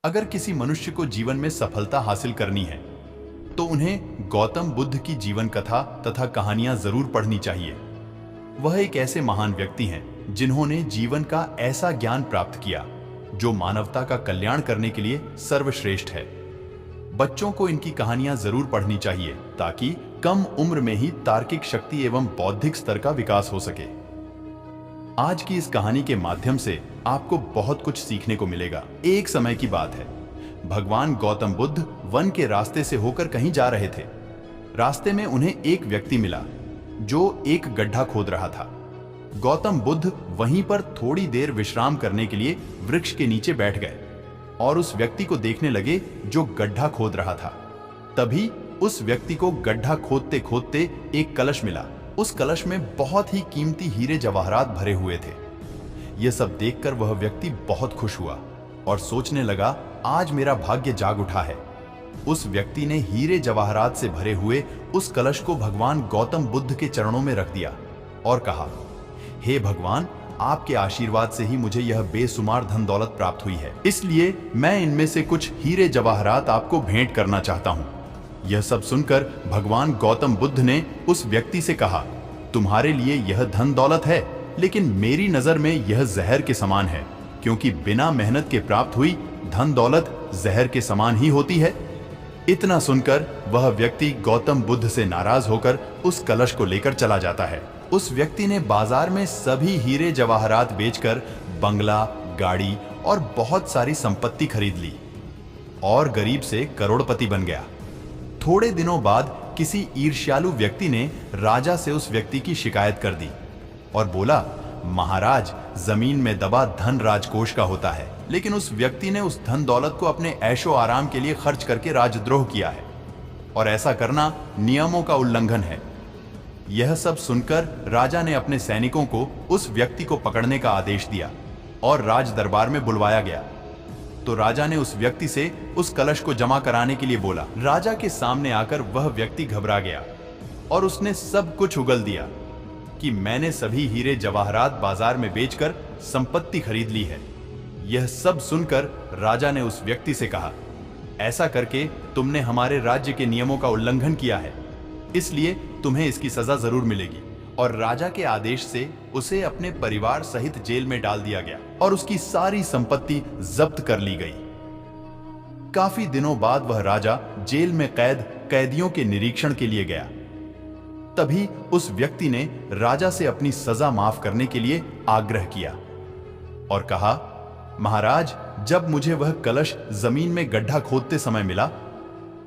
अगर किसी मनुष्य को जीवन में सफलता हासिल करनी है तो उन्हें गौतम बुद्ध की जीवन कथा तथा कहानियां जरूर पढ़नी चाहिए। वह एक ऐसे महान व्यक्ति हैं जिन्होंने जीवन का ऐसा ज्ञान प्राप्त किया जो मानवता का कल्याण करने के लिए सर्वश्रेष्ठ है। बच्चों को इनकी कहानियां जरूर पढ़नी चाहिए ताकि कम उम्र में ही तार्किक शक्ति एवं बौद्धिक स्तर का विकास हो सके। आज की इस कहानी के माध्यम से आपको बहुत कुछ सीखने को मिलेगा। एक समय की बात है, भगवान गौतम बुद्ध वन के रास्ते से होकर कहीं जा रहे थे। रास्ते में उन्हें एक व्यक्ति मिला जो एक गड्ढा खोद रहा था। गौतम बुद्ध वहीं पर थोड़ी देर विश्राम करने के लिए वृक्ष के नीचे बैठ गए और उस व्यक्ति को देखने लगे जो गड्ढा खोद रहा था। तभी उस व्यक्ति को गड्ढा खोदते खोदते एक कलश मिला। उस कलश में बहुत ही कीमती हीरे जवाहरात भरे हुए थे। यह सब देखकर वह व्यक्ति बहुत खुश हुआ और सोचने लगा, आज मेरा भाग्य जाग उठा है। उस व्यक्ति ने हीरे जवाहरात से भरे हुए उस कलश को भगवान गौतम बुद्ध के चरणों में रख दिया और कहा, हे भगवान, आपके आशीर्वाद से ही मुझे यह बेशुमार धन दौलत प्राप्त हुई है, इसलिए मैं इनमें से कुछ हीरे जवाहरात आपको भेंट करना चाहता हूं। यह सब सुनकर भगवान गौतम बुद्ध ने उस व्यक्ति से कहा, तुम्हारे लिए यह धन दौलत है, लेकिन मेरी नजर में यह जहर के समान है, क्योंकि बिना मेहनत के प्राप्त हुई धन दौलत जहर के समान ही होती है। इतना सुनकर वह व्यक्ति गौतम बुद्ध से नाराज होकर उस कलश को लेकर चला जाता है। उस व्यक्ति ने बाजार में सभी हीरे जवाहरात बेचकर बंगला, गाड़ी और बहुत सारी संपत्ति खरीद ली और गरीब से करोड़पति बन गया। थोड़े दिनों बाद किसी ईर्ष्यालु व्यक्ति ने राजा से उस व्यक्ति की शिकायत कर दी और बोला, महाराज, जमीन में दबा धन राजकोष का होता है, लेकिन उस व्यक्ति ने उस धन दौलत को अपने ऐशो आराम के लिए खर्च करके राजद्रोह किया है और ऐसा करना नियमों का उल्लंघन है। यह सब सुनकर राजा ने अपने सैनिकों को उस व्यक्ति को पकड़ने का आदेश दिया और राज दरबार में बुलवाया गया। तो राजा ने उस व्यक्ति से उस कलश को जमा कराने के लिए बोला। राजा के सामने आकर वह व्यक्ति घबरा गया और उसने सब कुछ उगल दिया कि मैंने सभी हीरे जवाहरात बाजार में बेचकर संपत्ति खरीद ली है। यह सब सुनकर राजा ने उस व्यक्ति से कहा, ऐसा करके तुमने हमारे राज्य के नियमों का उल्लंघन किया है, इसलिए तुम्हें इसकी सजा जरूर मिलेगी। और राजा के आदेश से उसे अपने परिवार सहित जेल में डाल दिया गया और उसकी सारी संपत्ति जब्त कर ली गई। काफी दिनों बाद वह राजा जेल में कैदियों के निरीक्षण के लिए गया। तभी उस व्यक्ति ने राजा से अपनी सजा माफ करने के लिए आग्रह किया और कहा, महाराज, जब मुझे वह कलश जमीन में गड्ढा खोदते समय मिला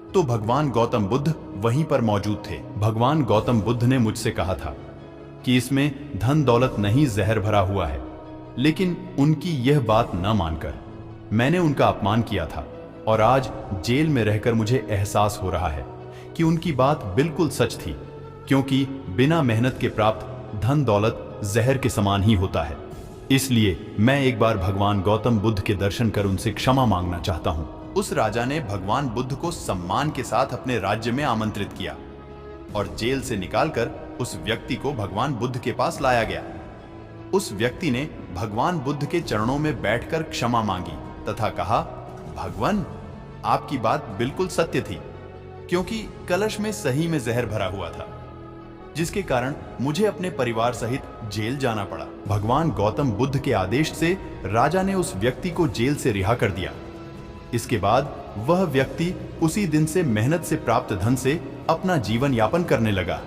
तो भगवान गौतम बुद्ध वहीं पर मौजूद थे। भगवान गौतम बुद्ध ने मुझसे कहा था कि इसमें धन दौलत नहीं जहर भरा हुआ है, लेकिन उनकी यह बात न मानकर मैंने उनका अपमान किया था और आज जेल में रहकर मुझे एहसास हो रहा है कि उनकी बात बिल्कुल सच थी, क्योंकि बिना मेहनत के प्राप्त धन दौलत जहर के समान ही होता है। इसलिए मैं एक बार भगवान गौतम बुद्ध के दर्शन कर उनसे क्षमा मांगना चाहता हूं। उस राजा ने भगवान बुद्ध को सम्मान के साथ अपने राज्य में आमंत्रित किया और जेल से निकालकर उस व्यक्ति को भगवान बुद्ध के पास लाया गया। उस व्यक्ति ने भगवान बुद्ध के चरणों में बैठकर क्षमा मांगी तथा कहा, भगवान, आपकी बात बिल्कुल सत्य थी, क्योंकि कलश में सही में जहर भरा हुआ था, जिसके कारण मुझे अपने परिवार सहित जेल जाना पड़ा। भगवान गौतम बुद्ध के आदेश से राजा ने उस व्यक्ति को जेल से रिहा कर दिया। इसके बाद वह व्यक्ति उसी दिन से मेहनत से प्राप्त धन से अपना जीवन यापन करने लगा।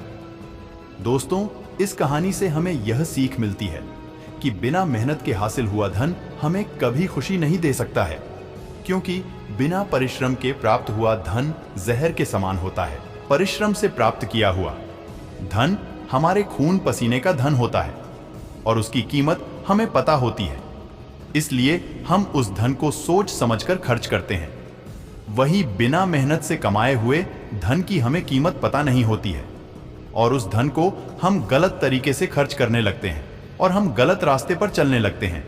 दोस्तों, इस कहानी से हमें यह सीख मिलती है कि बिना मेहनत के हासिल हुआ धन हमें कभी खुशी नहीं दे सकता है, क्योंकि बिना परिश्रम के प्राप्त हुआ धन जहर के समान होता है। परिश्रम से प्राप्त किया हुआ धन हमारे खून पसीने का धन होता है और उसकी कीमत हमें पता होती है, इसलिए हम उस धन को सोच समझकर खर्च करते हैं। वही बिना मेहनत से कमाए हुए धन की हमें कीमत पता नहीं होती है और उस धन को हम गलत तरीके से खर्च करने लगते हैं और हम गलत रास्ते पर चलने लगते हैं।